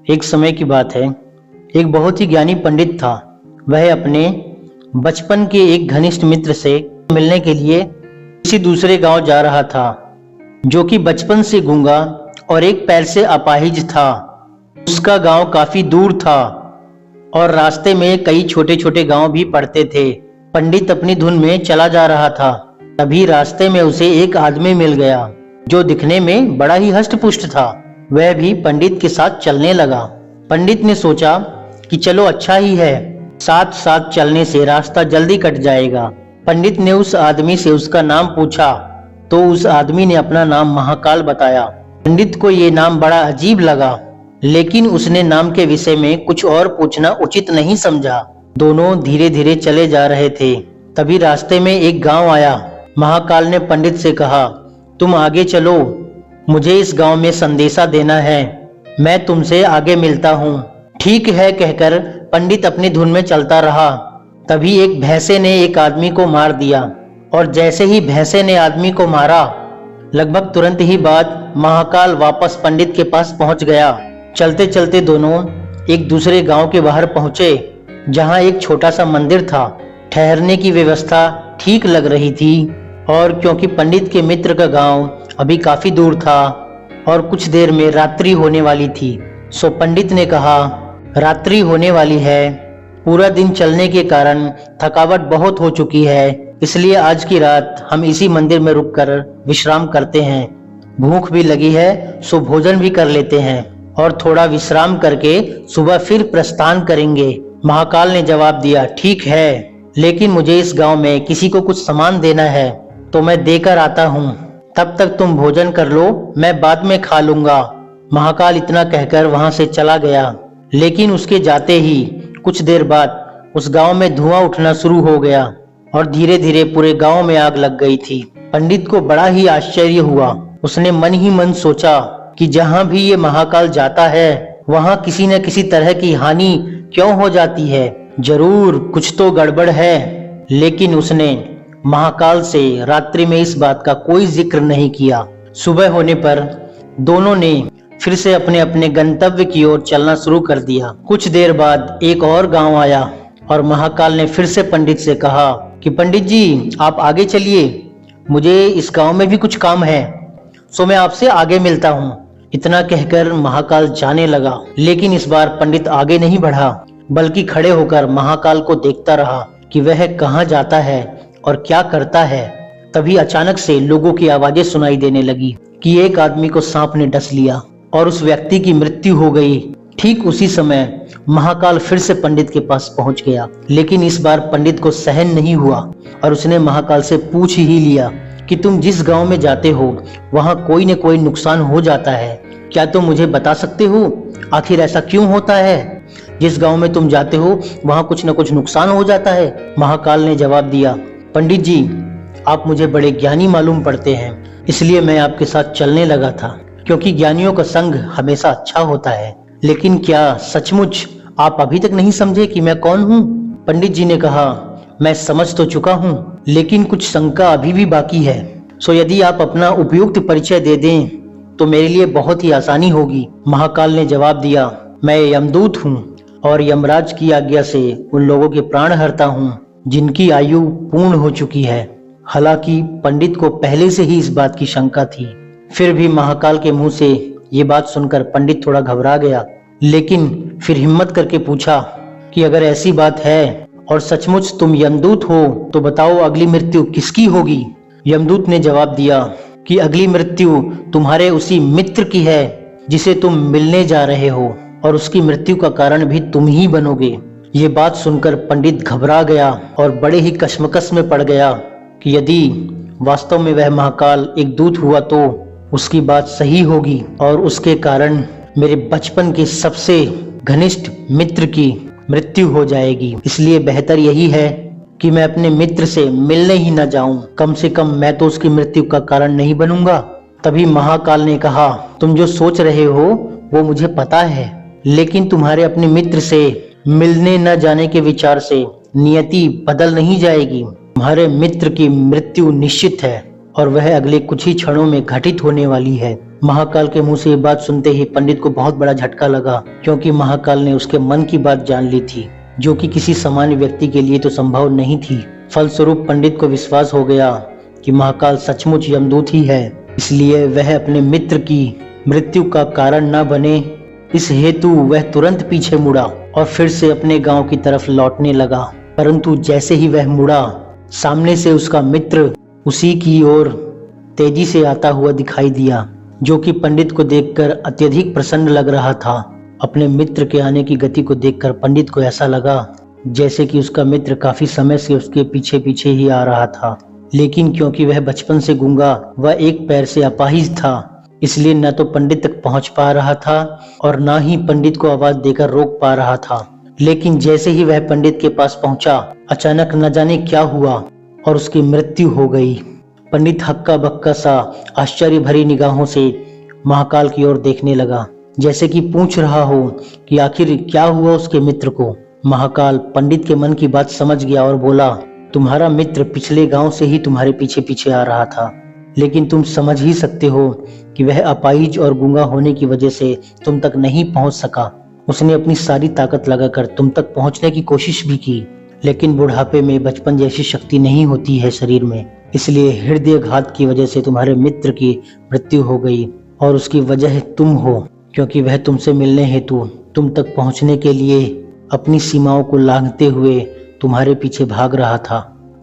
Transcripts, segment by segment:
एक समय की बात है। एक बहुत ही ज्ञानी पंडित था। वह अपने बचपन के एक घनिष्ठ मित्र से मिलने के लिए किसी दूसरे गांव जा रहा था, जो कि बचपन से गूंगा और एक पैर से अपाहिज था। उसका गांव काफी दूर था और रास्ते में कई छोटे छोटे गांव भी पड़ते थे। पंडित अपनी धुन में चला जा रहा था। तभी रास्ते में उसे एक आदमी मिल गया, जो दिखने में बड़ा ही हष्ट-पुष्ट था। वह भी पंडित के साथ चलने लगा। पंडित ने सोचा कि चलो अच्छा ही है, साथ साथ चलने से रास्ता जल्दी कट जाएगा। पंडित ने उस आदमी से उसका नाम पूछा तो उस आदमी ने अपना नाम महाकाल बताया। पंडित को ये नाम बड़ा अजीब लगा, लेकिन उसने नाम के विषय में कुछ और पूछना उचित नहीं समझा। दोनों धीरे धीरे चले जा रहे थे। तभी रास्ते में एक गांव आया। महाकाल ने पंडित से कहा, तुम आगे चलो, मुझे इस गांव में संदेशा देना है, मैं तुमसे आगे मिलता हूँ। ठीक है कहकर पंडित अपनी धुन में चलता रहा। तभी एक भैंसे ने एक आदमी को मार दिया और जैसे ही भैंसे ने आदमी को मारा, लगभग तुरंत ही बाद महाकाल वापस पंडित के पास पहुंच गया। चलते चलते दोनों एक दूसरे गांव के बाहर पहुंचे, जहां एक छोटा सा मंदिर था। ठहरने की व्यवस्था ठीक लग रही थी और क्योंकि पंडित के मित्र का गांव अभी काफी दूर था और कुछ देर में रात्रि होने वाली थी, सो पंडित ने कहा, रात्रि होने वाली है, पूरा दिन चलने के कारण थकावट बहुत हो चुकी है, इसलिए आज की रात हम इसी मंदिर में रुककर विश्राम करते हैं। भूख भी लगी है, सो भोजन भी कर लेते हैं और थोड़ा विश्राम करके सुबह फिर प्रस्थान करेंगे। महाकाल ने जवाब दिया, ठीक है, लेकिन मुझे इस गांव में किसी को कुछ सामान देना है, तो मैं देकर आता हूँ। तब तक तुम भोजन कर लो, मैं बाद में खा लूंगा। महाकाल इतना कहकर वहां से चला गया, लेकिन उसके जाते ही कुछ देर बाद उस गांव में धुआं उठना शुरू हो गया और धीरे धीरे पूरे गांव में आग लग गई थी। पंडित को बड़ा ही आश्चर्य हुआ। उसने मन ही मन सोचा कि जहां भी ये महाकाल जाता है, वहां किसी न किसी तरह की हानि क्यों हो जाती है, जरूर कुछ तो गड़बड़ है। लेकिन उसने महाकाल से रात्रि में इस बात का कोई जिक्र नहीं किया। सुबह होने पर दोनों ने फिर से अपने अपने गंतव्य की ओर चलना शुरू कर दिया। कुछ देर बाद एक और गांव आया और महाकाल ने फिर से पंडित से कहा कि पंडित जी, आप आगे चलिए, मुझे इस गांव में भी कुछ काम है, सो मैं आपसे आगे मिलता हूँ। इतना कहकर महाकाल जाने लगा, लेकिन इस बार पंडित आगे नहीं बढ़ा, बल्कि खड़े होकर महाकाल को देखता रहा कि वह कहाँ जाता है और क्या करता है। तभी अचानक से लोगों की आवाजें सुनाई देने लगी कि एक आदमी को सांप ने डस लिया और उस व्यक्ति की मृत्यु हो गई। ठीक उसी समय महाकाल फिर से पंडित के पास पहुंच गया, लेकिन इस बार पंडित को सहन नहीं हुआ और उसने महाकाल से पूछ ही लिया कि तुम जिस गांव में जाते हो वहां कोई न कोई नुकसान हो जाता है, क्या तुम मुझे बता सकते हो आखिर ऐसा क्यों होता है? जिस गांव में तुम जाते हो वहां कुछ न कुछ नुकसान हो जाता है। महाकाल ने जवाब दिया, पंडित जी, आप मुझे बड़े ज्ञानी मालूम पड़ते हैं, इसलिए मैं आपके साथ चलने लगा था, क्योंकि ज्ञानियों का संग हमेशा अच्छा होता है। लेकिन क्या सचमुच आप अभी तक नहीं समझे कि मैं कौन हूँ? पंडित जी ने कहा, मैं समझ तो चुका हूँ, लेकिन कुछ शंका अभी भी बाकी है, सो यदि आप अपना उपयुक्त परिचय दे दें तो मेरे लिए बहुत ही आसानी होगी। महाकाल ने जवाब दिया, मैं यमदूत हूँ और यमराज की आज्ञा से उन लोगों के प्राण हरता हूँ जिनकी आयु पूर्ण हो चुकी है। हालांकि पंडित को पहले से ही इस बात की शंका थी, फिर भी महाकाल के मुंह से ये बात सुनकर पंडित थोड़ा घबरा गया, लेकिन फिर हिम्मत करके पूछा कि अगर ऐसी बात है और सचमुच तुम यमदूत हो तो बताओ अगली मृत्यु किसकी होगी? यमदूत ने जवाब दिया कि अगली मृत्यु तुम्हारे उसी मित्र की है जिसे तुम मिलने जा रहे हो, और उसकी मृत्यु का कारण भी तुम ही बनोगे। ये बात सुनकर पंडित घबरा गया और बड़े ही कश्मकश में पड़ गया कि यदि वास्तव में वह महाकाल एक दूत हुआ तो उसकी बात सही होगी और उसके कारण मेरे बचपन के सबसे घनिष्ठ मित्र की मृत्यु हो जाएगी। इसलिए बेहतर यही है कि मैं अपने मित्र से मिलने ही न जाऊं, कम से कम मैं तो उसकी मृत्यु का कारण नहीं बनूंगा। तभी महाकाल ने कहा, तुम जो सोच रहे हो वो मुझे पता है, लेकिन तुम्हारे अपने मित्र से मिलने न जाने के विचार से नियति बदल नहीं जाएगी। तुम्हारे मित्र की मृत्यु निश्चित है और वह अगले कुछ ही क्षणों में घटित होने वाली है। महाकाल के मुंह से ये बात सुनते ही पंडित को बहुत बड़ा झटका लगा, क्योंकि महाकाल ने उसके मन की बात जान ली थी, जो कि किसी सामान्य व्यक्ति के लिए तो संभव नहीं थी। फलस्वरूप पंडित को विश्वास हो गया कि महाकाल सचमुच यमदूत ही है, इसलिए वह अपने मित्र की मृत्यु का कारण न बने, इस हेतु वह तुरंत पीछे मुड़ा और फिर से अपने गांव की तरफ लौटने लगा। परंतु जैसे ही वह मुड़ा, सामने से उसका मित्र उसी की ओर तेजी से आता हुआ दिखाई दिया, जो कि पंडित को देखकर अत्यधिक प्रसन्न लग रहा था। अपने मित्र के आने की गति को देखकर पंडित को ऐसा लगा जैसे कि उसका मित्र काफी समय से उसके पीछे पीछे ही आ रहा था, लेकिन क्योंकि वह बचपन से गूंगा व एक पैर से अपाहिज था, इसलिए न तो पंडित तक पहुंच पा रहा था और न ही पंडित को आवाज देकर रोक पा रहा था। लेकिन जैसे ही वह पंडित के पास पहुंचा, अचानक न जाने क्या हुआ और उसकी मृत्यु हो गई। पंडित हक्का बक्का सा आश्चर्य भरी निगाहों से महाकाल की ओर देखने लगा, जैसे कि पूछ रहा हो कि आखिर क्या हुआ उसके मित्र को। महाकाल पंडित के मन की बात समझ गया और बोला, तुम्हारा मित्र पिछले गांव से ही तुम्हारे पीछे पीछे आ रहा था, लेकिन तुम समझ ही सकते हो कि वह अपाहिज और गूंगा होने की वजह से तुम तक नहीं पहुंच सका। उसने अपनी सारी ताकत लगाकर तुम तक पहुंचने की कोशिश भी की, लेकिन बुढ़ापे में बचपन जैसी शक्ति नहीं होती है शरीर में, इसलिए हृदयघात की वजह से तुम्हारे मित्र की मृत्यु हो गई और उसकी वजह तुम हो, क्योंकि वह तुमसे मिलने हेतु तुम तक पहुंचने के लिए अपनी सीमाओं को लांघते हुए तुम्हारे पीछे भाग रहा था।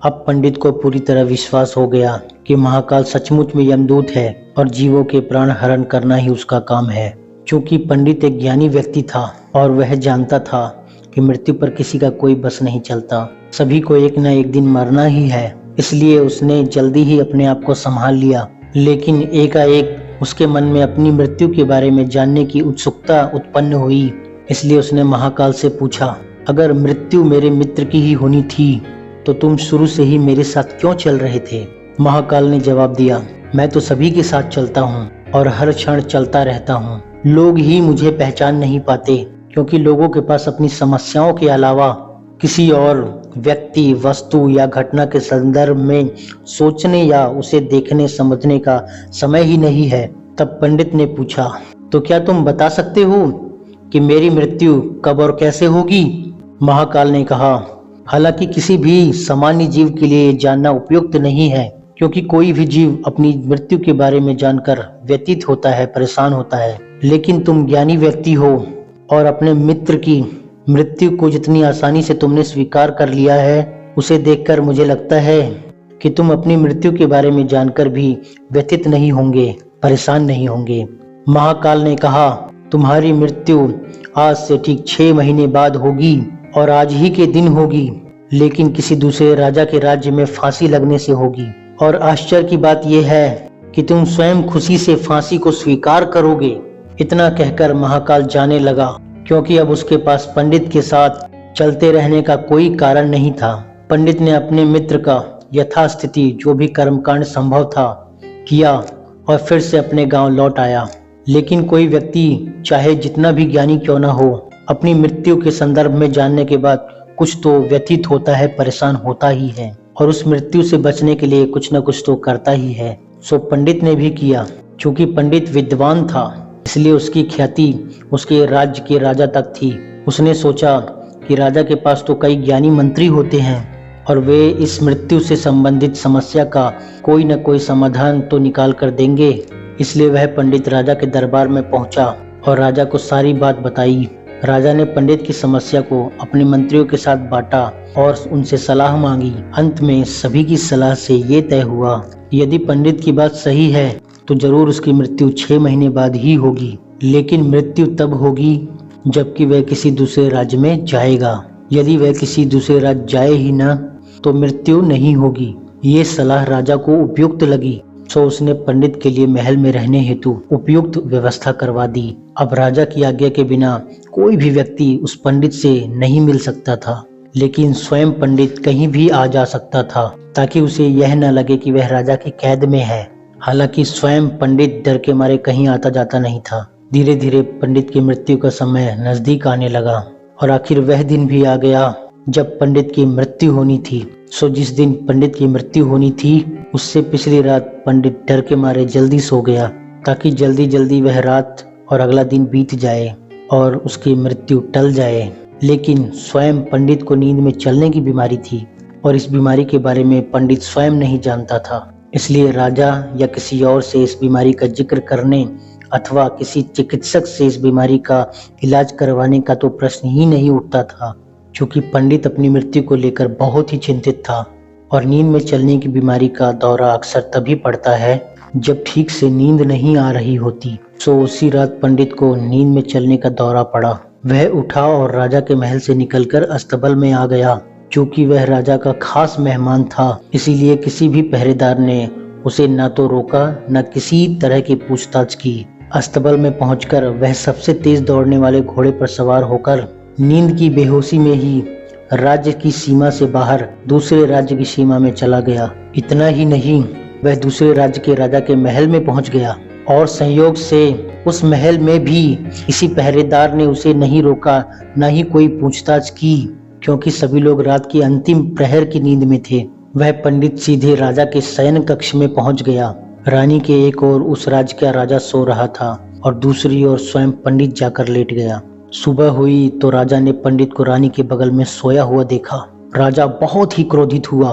अब पंडित को पूरी तरह विश्वास हो गया कि महाकाल सचमुच में यमदूत है और जीवों के प्राण हरण करना ही उसका काम है। चूंकि पंडित एक ज्ञानी व्यक्ति था और वह जानता था कि मृत्यु पर किसी का कोई बस नहीं चलता, सभी को एक न एक दिन मरना ही है, इसलिए उसने जल्दी ही अपने आप को संभाल लिया। लेकिन एकाएक उसके मन में अपनी मृत्यु के बारे में जानने की उत्सुकता उत्पन्न हुई, इसलिए उसने महाकाल से पूछा, अगर मृत्यु मेरे मित्र की ही होनी थी तो तुम शुरू से ही मेरे साथ क्यों चल रहे थे? महाकाल ने जवाब दिया, मैं तो सभी के साथ चलता हूँ और हर क्षण चलता रहता हूँ। लोग ही मुझे पहचान नहीं पाते, क्योंकि लोगों के पास अपनी समस्याओं के अलावा किसी और व्यक्ति, वस्तु या घटना के संदर्भ में सोचने या उसे देखने समझने का समय ही नहीं है। तब पंडित ने पूछा, तो क्या तुम बता सकते हो कि मेरी मृत्यु कब और कैसे होगी? महाकाल ने कहा, हालांकि किसी भी सामान्य जीव के लिए जानना उपयुक्त नहीं है, क्योंकि कोई भी जीव अपनी मृत्यु के बारे में जानकर व्यतीत होता है, परेशान होता है। लेकिन तुम ज्ञानी व्यक्ति हो और अपने मित्र की मृत्यु को जितनी आसानी से तुमने स्वीकार कर लिया है, उसे देखकर मुझे लगता है कि तुम अपनी मृत्यु के बारे में जानकर भी व्यतीत नहीं होंगे, परेशान नहीं होंगे। महाकाल ने कहा, तुम्हारी मृत्यु आज से ठीक 6 महीने बाद होगी और आज ही के दिन होगी, लेकिन किसी दूसरे राजा के राज्य में फांसी लगने से होगी। और आश्चर्य की बात यह है कि तुम स्वयं खुशी से फांसी को स्वीकार करोगे। इतना कहकर महाकाल जाने लगा, क्योंकि अब उसके पास पंडित के साथ चलते रहने का कोई कारण नहीं था। पंडित ने अपने मित्र का यथास्थिति जो भी कर्मकांड संभव था किया और फिर से अपने गांव लौट आया। लेकिन कोई व्यक्ति चाहे जितना भी ज्ञानी क्यों न हो, अपनी मृत्यु के संदर्भ में जानने के बाद कुछ तो व्यतीत होता है, परेशान होता ही है, और उस मृत्यु से बचने के लिए कुछ न कुछ तो करता ही है। सो पंडित ने भी किया। चूंकि पंडित विद्वान था, इसलिए उसकी ख्याति उसके राज्य के राजा तक थी। उसने सोचा कि राजा के पास तो कई ज्ञानी मंत्री होते हैं और वे इस मृत्यु से संबंधित समस्या का कोई न कोई समाधान तो निकाल कर देंगे। इसलिए वह पंडित राजा के दरबार में पहुंचा और राजा को सारी बात बताई। राजा ने पंडित की समस्या को अपने मंत्रियों के साथ बांटा और उनसे सलाह मांगी। अंत में सभी की सलाह से ये तय हुआ, यदि पंडित की बात सही है तो जरूर उसकी मृत्यु 6 महीने बाद ही होगी, लेकिन मृत्यु तब होगी जबकि वह किसी दूसरे राज्य में जाएगा। यदि वह किसी दूसरे राज्य जाए ही न तो मृत्यु नहीं होगी। ये सलाह राजा को उपयुक्त लगी, सो उसने पंडित के लिए महल में रहने हेतु उपयुक्त व्यवस्था करवा दी। अब राजा की आज्ञा के बिना कोई भी व्यक्ति उस पंडित से नहीं मिल सकता था, लेकिन स्वयं पंडित कहीं भी आ जा सकता था, ताकि उसे यह न लगे कि वह राजा की कैद में है। हालांकि स्वयं पंडित डर के मारे कहीं आता जाता नहीं था। धीरे धीरे पंडित की मृत्यु का समय नजदीक आने लगा और आखिर वह दिन भी आ गया जब पंडित की मृत्यु होनी थी। सो जिस दिन पंडित की मृत्यु होनी थी, उससे पिछली रात पंडित डर के मारे जल्दी सो गया। ताकि जल्दी जल्दी वह रात और अगला दिन बीत जाए और उसकी मृत्यु टल जाए। लेकिन स्वयं पंडित को नींद में चलने की बीमारी थी और इस बीमारी के बारे में पंडित स्वयं नहीं जानता था। इसलिए राजा या किसी और से इस बीमारी का जिक्र करने अथवा किसी चिकित्सक से इस बीमारी का इलाज करवाने का तो प्रश्न ही नहीं उठता था, क्योंकि पंडित अपनी मृत्यु को लेकर बहुत ही चिंतित था। और नींद में चलने की बीमारी का दौरा अक्सर तभी पड़ता है जब ठीक से नींद नहीं आ रही होती। सो उसी रात पंडित को नींद में चलने का दौरा पड़ा। वह उठा और राजा के महल से निकलकर अस्तबल में आ गया। क्योंकि वह राजा का खास मेहमान था, इसीलिए किसी भी पहरेदार ने उसे न तो रोका न किसी तरह की पूछताछ की। अस्तबल में पहुंचकर वह सबसे तेज दौड़ने वाले घोड़े पर सवार होकर नींद की बेहोशी में ही राज्य की सीमा से बाहर दूसरे राज्य की सीमा में चला गया। इतना ही नहीं, वह दूसरे राज्य के राजा के महल में पहुंच गया और संयोग से उस महल में भी किसी पहरेदार ने उसे नहीं रोका, न ही कोई पूछताछ की, क्योंकि सभी लोग रात की अंतिम प्रहर की नींद में थे। वह पंडित सीधे राजा के शयन कक्ष में पहुंच गया। रानी के एक ओर उस राज्य का राजा सो रहा था और दूसरी ओर स्वयं पंडित जाकर लेट गया। सुबह हुई तो राजा ने पंडित को रानी के बगल में सोया हुआ देखा। राजा बहुत ही क्रोधित हुआ।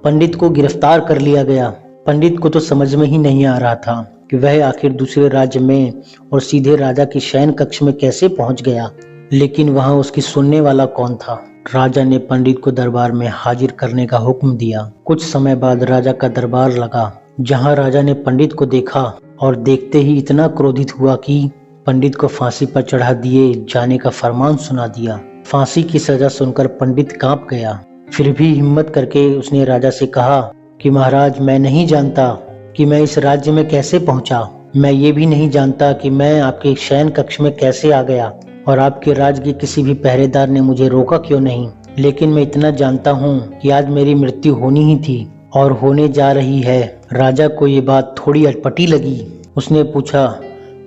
पंडित को गिरफ्तार कर लिया गया। पंडित को तो समझ में ही नहीं आ रहा था कि वह आखिर दूसरे राज्य में और सीधे राजा के शयन कक्ष में कैसे पहुंच गया। लेकिन वहां उसकी सुनने वाला कौन था। राजा ने पंडित को दरबार में हाजिर करने का हुक्म दिया। कुछ समय बाद राजा का दरबार लगा, जहां राजा ने पंडित को देखा और देखते ही इतना क्रोधित हुआ कि पंडित को फांसी पर चढ़ा दिए जाने का फरमान सुना दिया। फांसी की सजा सुनकर पंडित कांप गया। फिर भी हिम्मत करके उसने राजा से कहा कि महाराज, मैं नहीं जानता कि मैं इस राज्य में कैसे पहुंचा। मैं ये भी नहीं जानता कि मैं आपके शयन कक्ष में कैसे आ गया और आपके राज्य के किसी भी पहरेदार ने मुझे रोका क्यों नहीं। लेकिन मैं इतना जानता हूँ कि आज मेरी मृत्यु होनी ही थी और होने जा रही है। राजा को ये बात थोड़ी अटपटी लगी। उसने पूछा,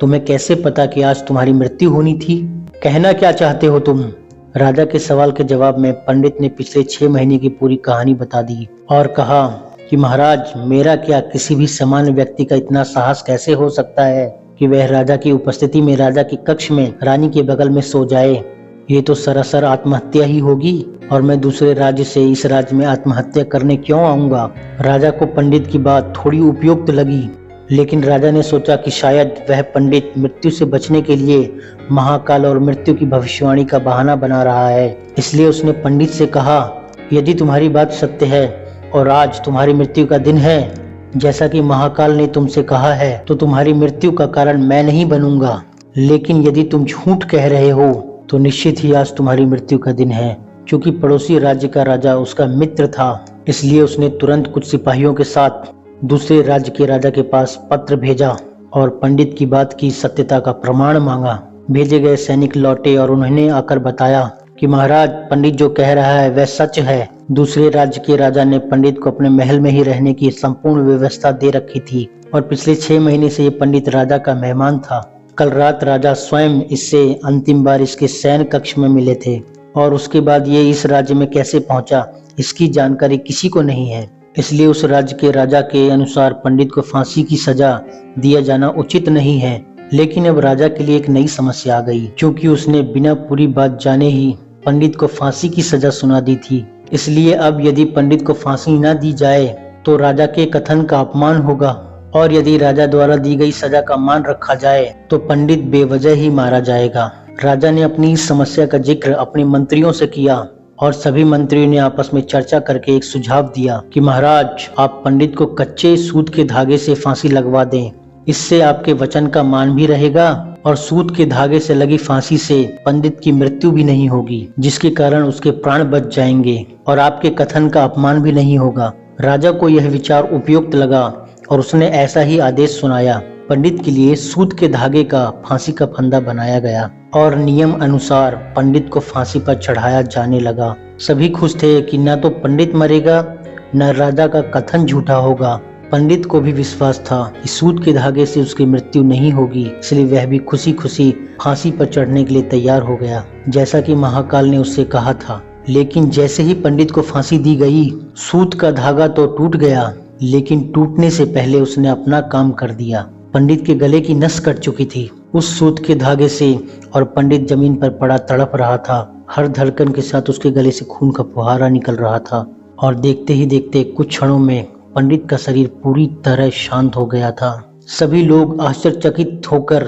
तुम्हें कैसे पता कि आज तुम्हारी मृत्यु होनी थी? कहना क्या चाहते हो तुम? राजा के सवाल के जवाब में पंडित ने पिछले 6 महीने की पूरी कहानी बता दी और कहा कि महाराज, मेरा क्या, किसी भी सामान्य व्यक्ति का इतना साहस कैसे हो सकता है कि वह राजा की उपस्थिति में राजा के कक्ष में रानी के बगल में सो जाए। ये तो सरासर आत्महत्या ही होगी और मैं दूसरे राज्य से इस राज्य में आत्महत्या करने क्यों आऊंगा। राजा को पंडित की बात थोड़ी उपयुक्त लगी, लेकिन राजा ने सोचा कि शायद वह पंडित मृत्यु से बचने के लिए महाकाल और मृत्यु की भविष्यवाणी का बहाना बना रहा है। इसलिए उसने पंडित से कहा, यदि तुम्हारी बात सत्य है और आज तुम्हारी मृत्यु का दिन है, जैसा कि महाकाल ने तुमसे कहा है, तो तुम्हारी मृत्यु का कारण मैं नहीं बनूंगा। लेकिन यदि तुम झूठ कह रहे हो तो निश्चित ही आज तुम्हारी मृत्यु का दिन है। क्योंकि पड़ोसी राज्य का राजा उसका मित्र था, इसलिए उसने तुरंत कुछ सिपाहियों के साथ दूसरे राज्य के राजा के पास पत्र भेजा और पंडित की बात की सत्यता का प्रमाण मांगा। भेजे गए सैनिक लौटे और उन्होंने आकर बताया कि महाराज, पंडित जो कह रहा है वह सच है। दूसरे राज्य के राजा ने पंडित को अपने महल में ही रहने की संपूर्ण व्यवस्था दे रखी थी और पिछले 6 महीने से ये पंडित राजा का मेहमान था। कल रात राजा स्वयं इससे अंतिम बार इसके शयन कक्ष में मिले थे और उसके बाद ये इस राज्य में कैसे पहुंचा, इसकी जानकारी किसी को नहीं है। इसलिए उस राज्य के राजा के अनुसार पंडित को फांसी की सजा दिया जाना उचित नहीं है। लेकिन अब राजा के लिए एक नई समस्या आ गई, क्योंकि उसने बिना पूरी बात जाने ही पंडित को फांसी की सजा सुना दी थी। इसलिए अब यदि पंडित को फांसी न दी जाए तो राजा के कथन का अपमान होगा और यदि राजा द्वारा दी गई सजा का मान रखा जाए तो पंडित बेवजह ही मारा जाएगा। राजा ने अपनी इस समस्या का जिक्र अपने मंत्रियों से किया और सभी मंत्रियों ने आपस में चर्चा करके एक सुझाव दिया कि महाराज, आप पंडित को कच्चे सूत के धागे से फांसी लगवा दें। इससे आपके वचन का मान भी रहेगा और सूत के धागे से लगी फांसी से पंडित की मृत्यु भी नहीं होगी, जिसके कारण उसके प्राण बच जाएंगे और आपके कथन का अपमान भी नहीं होगा। राजा को यह विचार उपयुक्त लगा और उसने ऐसा ही आदेश सुनाया। पंडित के लिए सूत के धागे का फांसी का फंदा बनाया गया और नियम अनुसार पंडित को फांसी पर चढ़ाया जाने लगा। सभी खुश थे कि न तो पंडित मरेगा न राजा का कथन झूठा होगा। पंडित को भी विश्वास था कि सूत के धागे से उसकी मृत्यु नहीं होगी, इसलिए वह भी खुशी खुशी फांसी पर चढ़ने के लिए तैयार हो गया, जैसा कि महाकाल ने उससे कहा था। लेकिन जैसे ही पंडित को फांसी दी गई, सूत का धागा तो टूट गया, लेकिन टूटने से पहले उसने अपना काम कर दिया। पंडित के गले की नस कट चुकी थी उस सूत के धागे से, और पंडित जमीन पर पड़ा तड़प रहा था। हर धड़कन के साथ उसके गले से खून का फुहारा निकल रहा था, और देखते ही देखते कुछ क्षणों में पंडित का शरीर पूरी तरह शांत हो गया था। सभी लोग आश्चर्यचकित होकर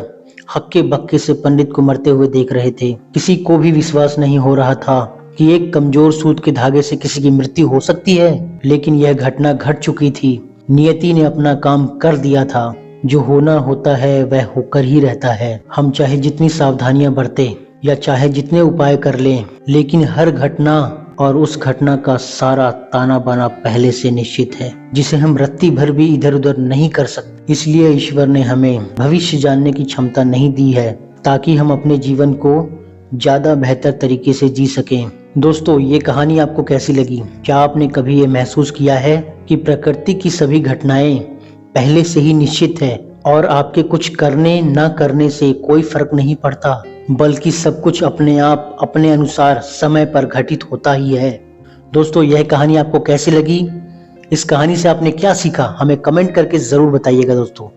हक्के बक्के से पंडित को मरते हुए देख रहे थे। किसी को भी विश्वास नहीं हो रहा था कि एक कमजोर सूत के धागे से किसी की मृत्यु हो सकती है, लेकिन यह घटना घट चुकी थी। नियति ने अपना काम कर दिया था। जो होना होता है वह होकर ही रहता है। हम चाहे जितनी सावधानियां बरतें या चाहे जितने उपाय कर लें, लेकिन हर घटना और उस घटना का सारा ताना बाना पहले से निश्चित है, जिसे हम रत्ती भर भी इधर उधर नहीं कर सकते। इसलिए ईश्वर ने हमें भविष्य जानने की क्षमता नहीं दी है, ताकि हम अपने जीवन को ज्यादा बेहतर तरीके से जी सकें। दोस्तों, ये कहानी आपको कैसी लगी? क्या आपने कभी ये महसूस किया है कि प्रकृति की सभी घटनाएं पहले से ही निश्चित है और आपके कुछ करने न करने से कोई फर्क नहीं पड़ता, बल्कि सब कुछ अपने आप अपने अनुसार समय पर घटित होता ही है। दोस्तों, यह कहानी आपको कैसी लगी? इस कहानी से आपने क्या सीखा? हमें कमेंट करके जरूर बताइएगा दोस्तों।